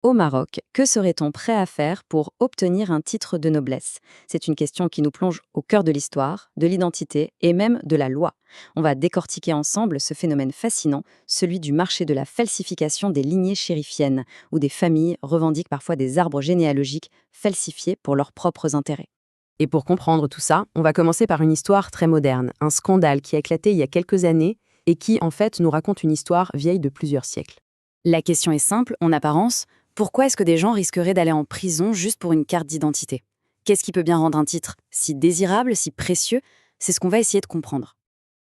Au Maroc, que serait-on prêt à faire pour obtenir un titre de noblesse? C'est une question qui nous plonge au cœur de l'histoire, de l'identité et même de la loi. On va décortiquer ensemble ce phénomène fascinant, celui du marché de la falsification des lignées chérifiennes, où des familles revendiquent parfois des arbres généalogiques falsifiés pour leurs propres intérêts. Et pour comprendre tout ça, on va commencer par une histoire très moderne, un scandale qui a éclaté il y a quelques années et qui, en fait, nous raconte une histoire vieille de plusieurs siècles. La question est simple, en apparence, pourquoi est-ce que des gens risqueraient d'aller en prison juste pour une carte d'identité? Qu'est-ce qui peut bien rendre un titre si désirable, si précieux? C'est ce qu'on va essayer de comprendre.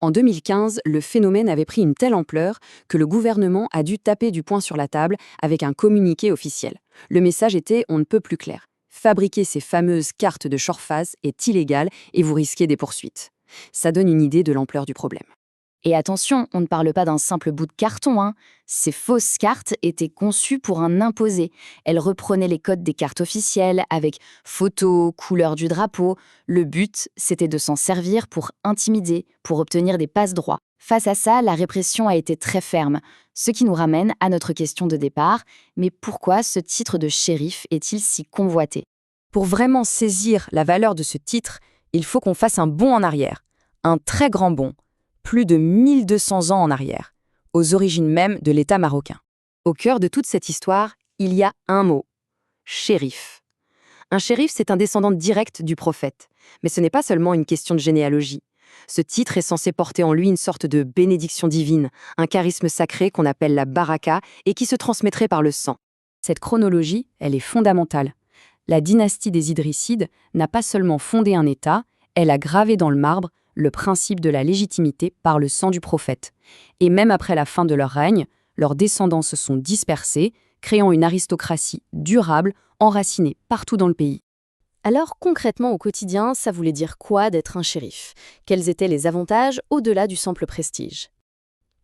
En 2015, le phénomène avait pris une telle ampleur que le gouvernement a dû taper du poing sur la table avec un communiqué officiel. Le message était on ne peut plus clair. Fabriquer ces fameuses cartes de Shorfaz est illégal et vous risquez des poursuites. Ça donne une idée de l'ampleur du problème. Et attention, on ne parle pas d'un simple bout de carton, hein. Ces fausses cartes étaient conçues pour un imposé. Elles reprenaient les codes des cartes officielles avec photos, couleurs du drapeau. Le but, c'était de s'en servir pour intimider, pour obtenir des passe-droits. Face à ça, la répression a été très ferme. Ce qui nous ramène à notre question de départ. Mais pourquoi ce titre de shérif est-il si convoité? Pour vraiment saisir la valeur de ce titre, il faut qu'on fasse un bond en arrière. Un très grand bond. Plus de 1200 ans en arrière, aux origines même de l'État marocain. Au cœur de toute cette histoire, il y a un mot, shérif. Un shérif, c'est un descendant direct du prophète. Mais ce n'est pas seulement une question de généalogie. Ce titre est censé porter en lui une sorte de bénédiction divine, un charisme sacré qu'on appelle la baraka et qui se transmettrait par le sang. Cette chronologie, elle est fondamentale. La dynastie des Idrissides n'a pas seulement fondé un État, elle a gravé dans le marbre le principe de la légitimité par le sang du prophète. Et même après la fin de leur règne, leurs descendants se sont dispersés, créant une aristocratie durable, enracinée partout dans le pays. Alors concrètement au quotidien, ça voulait dire quoi d'être un shérif? Quels étaient les avantages au-delà du simple prestige?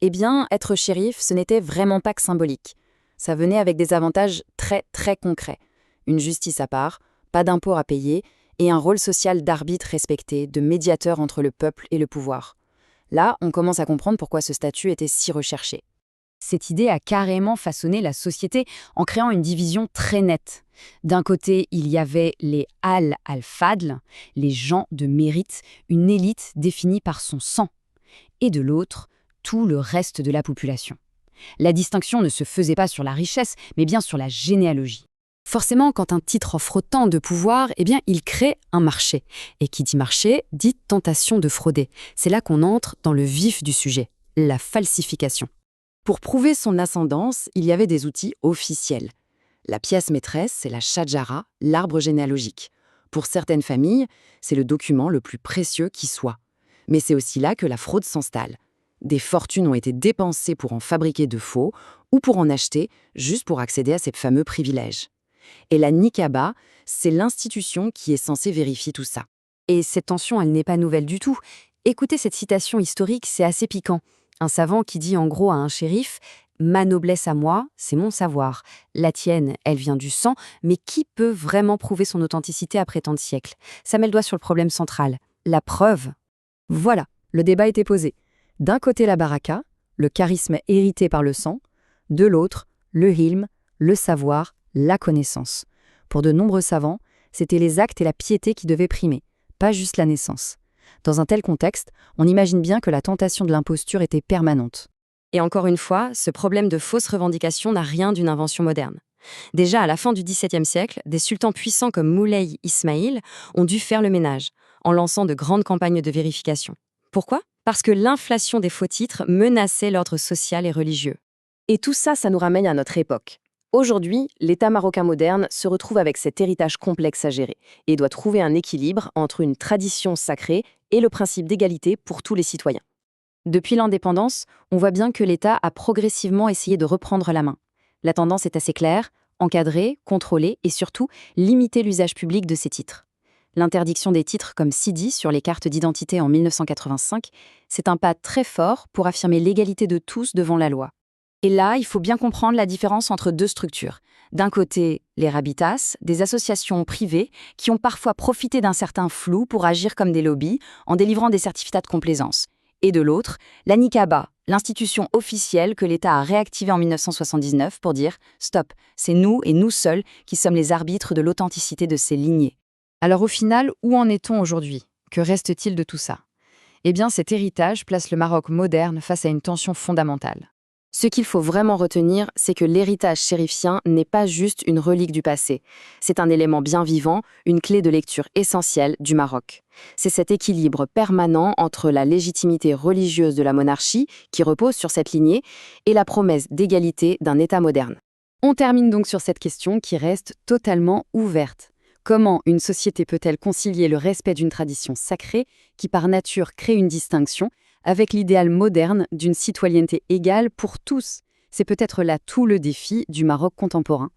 Eh bien, être shérif, ce n'était vraiment pas que symbolique. Ça venait avec des avantages très très concrets. Une justice à part, pas d'impôts à payer, et un rôle social d'arbitre respecté, de médiateur entre le peuple et le pouvoir. Là, on commence à comprendre pourquoi ce statut était si recherché. Cette idée a carrément façonné la société en créant une division très nette. D'un côté, il y avait les al-fadl, les gens de mérite, une élite définie par son sang. Et de l'autre, tout le reste de la population. La distinction ne se faisait pas sur la richesse, mais bien sur la généalogie. Forcément, quand un titre offre autant de pouvoir, eh bien, il crée un marché. Et qui dit marché, dit tentation de frauder. C'est là qu'on entre dans le vif du sujet, la falsification. Pour prouver son ascendance, il y avait des outils officiels. La pièce maîtresse, c'est la shajara, l'arbre généalogique. Pour certaines familles, c'est le document le plus précieux qui soit. Mais c'est aussi là que la fraude s'installe. Des fortunes ont été dépensées pour en fabriquer de faux ou pour en acheter juste pour accéder à ces fameux privilèges. Et la Niqaba, c'est l'institution qui est censée vérifier tout ça. Et cette tension, elle n'est pas nouvelle du tout. Écoutez cette citation historique, c'est assez piquant. Un savant qui dit en gros à un shérif « Ma noblesse à moi, c'est mon savoir. La tienne, elle vient du sang, mais qui peut vraiment prouver son authenticité après tant de siècles ?» Ça met le doigt sur le problème central. La preuve. Voilà, le débat était posé. D'un côté la baraka, le charisme hérité par le sang. De l'autre, le hilm, le savoir, la connaissance. Pour de nombreux savants, c'était les actes et la piété qui devaient primer, pas juste la naissance. Dans un tel contexte, on imagine bien que la tentation de l'imposture était permanente. Et encore une fois, ce problème de fausses revendications n'a rien d'une invention moderne. Déjà à la fin du XVIIe siècle, des sultans puissants comme Moulay Ismaïl ont dû faire le ménage, en lançant de grandes campagnes de vérification. Pourquoi? Parce que l'inflation des faux titres menaçait l'ordre social et religieux. Et tout ça, ça nous ramène à notre époque. Aujourd'hui, l'État marocain moderne se retrouve avec cet héritage complexe à gérer et doit trouver un équilibre entre une tradition sacrée et le principe d'égalité pour tous les citoyens. Depuis l'indépendance, on voit bien que l'État a progressivement essayé de reprendre la main. La tendance est assez claire, encadrer, contrôler et surtout limiter l'usage public de ces titres. L'interdiction des titres comme Sidi sur les cartes d'identité en 1985, c'est un pas très fort pour affirmer l'égalité de tous devant la loi. Et là, il faut bien comprendre la différence entre deux structures. D'un côté, les rabitas, des associations privées qui ont parfois profité d'un certain flou pour agir comme des lobbies en délivrant des certificats de complaisance. Et de l'autre, la Niqaba, l'institution officielle que l'État a réactivée en 1979 pour dire « Stop, c'est nous et nous seuls qui sommes les arbitres de l'authenticité de ces lignées ». Alors au final, où en est-on aujourd'hui? Que reste-t-il de tout ça? Eh bien, cet héritage place le Maroc moderne face à une tension fondamentale. Ce qu'il faut vraiment retenir, c'est que l'héritage chérifien n'est pas juste une relique du passé. C'est un élément bien vivant, une clé de lecture essentielle du Maroc. C'est cet équilibre permanent entre la légitimité religieuse de la monarchie, qui repose sur cette lignée, et la promesse d'égalité d'un État moderne. On termine donc sur cette question qui reste totalement ouverte. Comment une société peut-elle concilier le respect d'une tradition sacrée, qui par nature crée une distinction, avec l'idéal moderne d'une citoyenneté égale pour tous? C'est peut-être là tout le défi du Maroc contemporain.